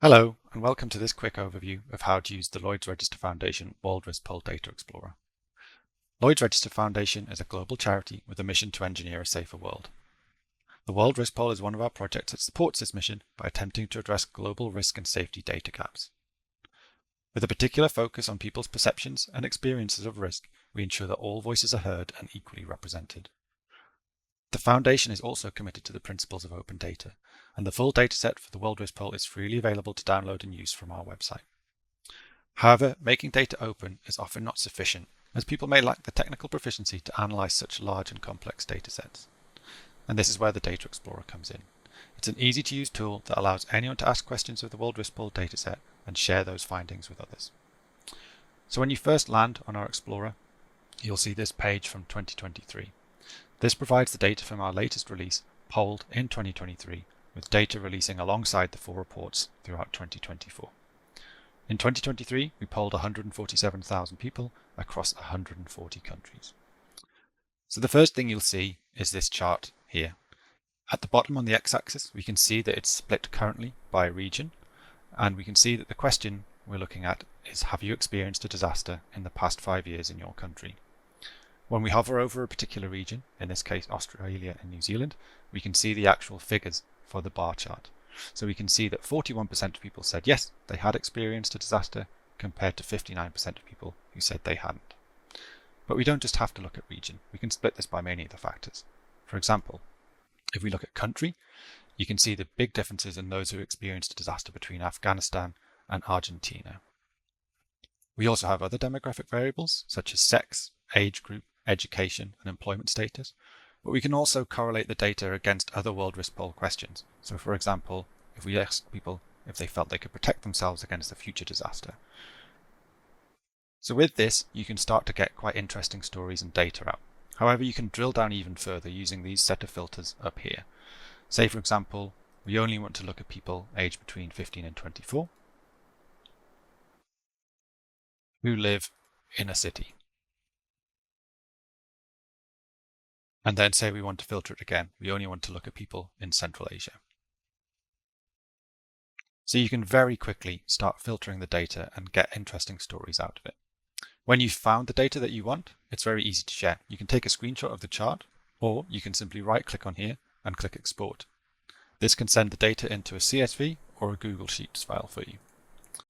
Hello, and welcome to this quick overview of how to use the Lloyd's Register Foundation World Risk Poll Data Explorer. Lloyd's Register Foundation is a global charity with a mission to engineer a safer world. The World Risk Poll is one of our projects that supports this mission by attempting to address global risk and safety data gaps. With a particular focus on people's perceptions and experiences of risk, we ensure that all voices are heard and equally represented. The Foundation is also committed to the principles of open data, and the full dataset for the World Risk Poll is freely available to download and use from our website. However, making data open is often not sufficient, as people may lack the technical proficiency to analyze such large and complex datasets. And this is where the Data Explorer comes in. It's an easy-to-use tool that allows anyone to ask questions of the World Risk Poll dataset and share those findings with others. So when you first land on our Explorer, you'll see this page from 2023. This provides the data from our latest release, polled in 2023, with data releasing alongside the 4 reports throughout 2024. In 2023, we polled 147,000 people across 140 countries. So the first thing you'll see is this chart here. At the bottom on the x-axis, we can see that it's split currently by region, and we can see that the question we're looking at is, have you experienced a disaster in the past 5 years in your country? When we hover over a particular region, in this case Australia and New Zealand, we can see the actual figures for the bar chart. So we can see that 41% of people said yes, they had experienced a disaster, compared to 59% of people who said they hadn't. But we don't just have to look at region, we can split this by many other factors. For example, if we look at country, you can see the big differences in those who experienced a disaster between Afghanistan and Argentina. We also have other demographic variables, such as sex, age group, education, and employment status, but we can also correlate the data against other World Risk Poll questions. So for example, if we ask people if they felt they could protect themselves against a future disaster. So with this, you can start to get quite interesting stories and data out. However, you can drill down even further using these set of filters up here. Say for example, we only want to look at people aged between 15 and 24 who live in a city. And then say we want to filter it again. We only want to look at people in Central Asia. So you can very quickly start filtering the data and get interesting stories out of it. When you've found the data that you want, it's very easy to share. You can take a screenshot of the chart, or you can simply right-click on here and click Export. This can send the data into a CSV or a Google Sheets file for you.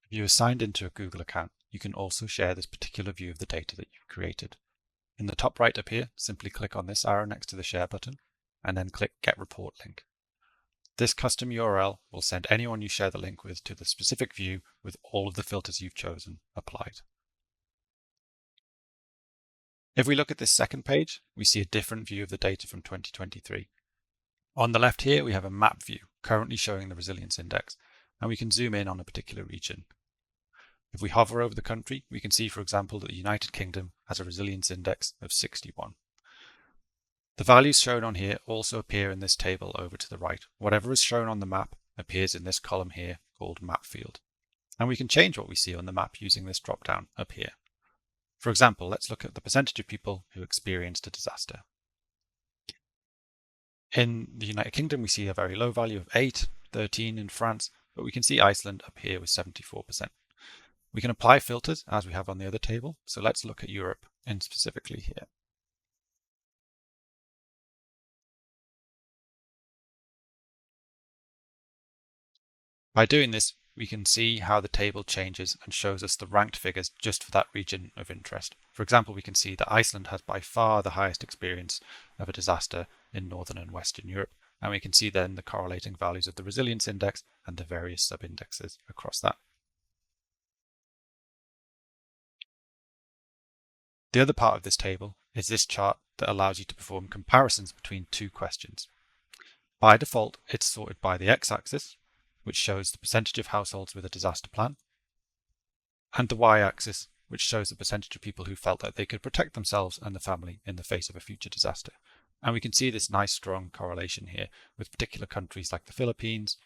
If you are signed into a Google account, you can also share this particular view of the data that you've created. In the top right up here, simply click on this arrow next to the share button, and then click Get Report Link. This custom URL will send anyone you share the link with to the specific view with all of the filters you've chosen applied. If we look at this second page, we see a different view of the data from 2023. On the left here, we have a map view currently showing the resilience index, and we can zoom in on a particular region. If we hover over the country, we can see, for example, that the United Kingdom has a resilience index of 61. The values shown on here also appear in this table over to the right. Whatever is shown on the map appears in this column here called Map Field. And we can change what we see on the map using this drop-down up here. For example, let's look at the percentage of people who experienced a disaster. In the United Kingdom, we see a very low value of 8, 13 in France, but we can see Iceland up here with 74%. We can apply filters as we have on the other table, so let's look at Europe and specifically here. By doing this, we can see how the table changes and shows us the ranked figures just for that region of interest. For example, we can see that Iceland has by far the highest experience of a disaster in Northern and Western Europe, and we can see then the correlating values of the resilience index and the various sub-indexes across that. The other part of this table is this chart that allows you to perform comparisons between two questions. By default, it's sorted by the x-axis, which shows the percentage of households with a disaster plan, and the y-axis, which shows the percentage of people who felt that they could protect themselves and the family in the face of a future disaster. And we can see this nice strong correlation here with particular countries like the Philippines,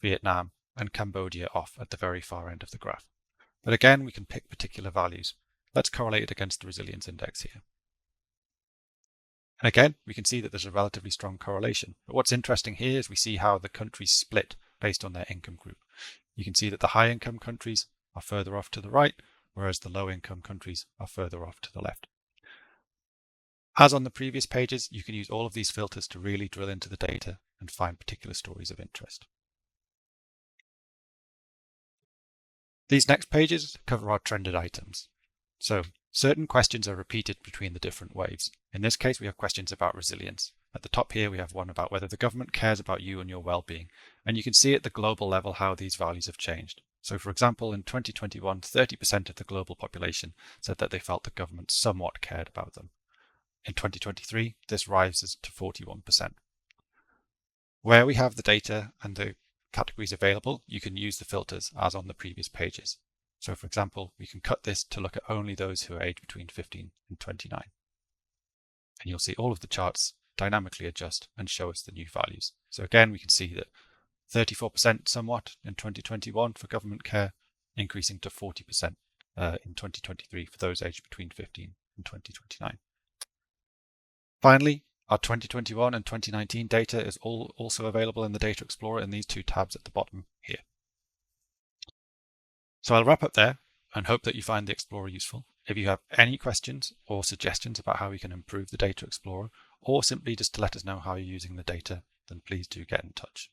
Vietnam, and Cambodia off at the very far end of the graph. But again, we can pick particular values. Let's correlate it against the resilience index here. And again, we can see that there's a relatively strong correlation. But what's interesting here is we see how the countries split based on their income group. You can see that the high income countries are further off to the right, whereas the low income countries are further off to the left. As on the previous pages, you can use all of these filters to really drill into the data and find particular stories of interest. These next pages cover our trended items. So certain questions are repeated between the different waves. In this case, we have questions about resilience. At the top here, we have one about whether the government cares about you and your well-being. And you can see at the global level how these values have changed. So for example, in 2021, 30% of the global population said that they felt the government somewhat cared about them. In 2023, this rises to 41%. Where we have the data and the categories available, you can use the filters as on the previous pages. So for example, we can cut this to look at only those who are aged between 15 and 29. And you'll see all of the charts dynamically adjust and show us the new values. So again, we can see that 34% somewhat in 2021 for government care, increasing to 40% in 2023 for those aged between 15 and 29. Finally, our 2021 and 2019 data is also available in the Data Explorer in these two tabs at the bottom here. So I'll wrap up there and hope that you find the Explorer useful. If you have any questions or suggestions about how we can improve the Data Explorer, or simply just to let us know how you're using the data, then please do get in touch.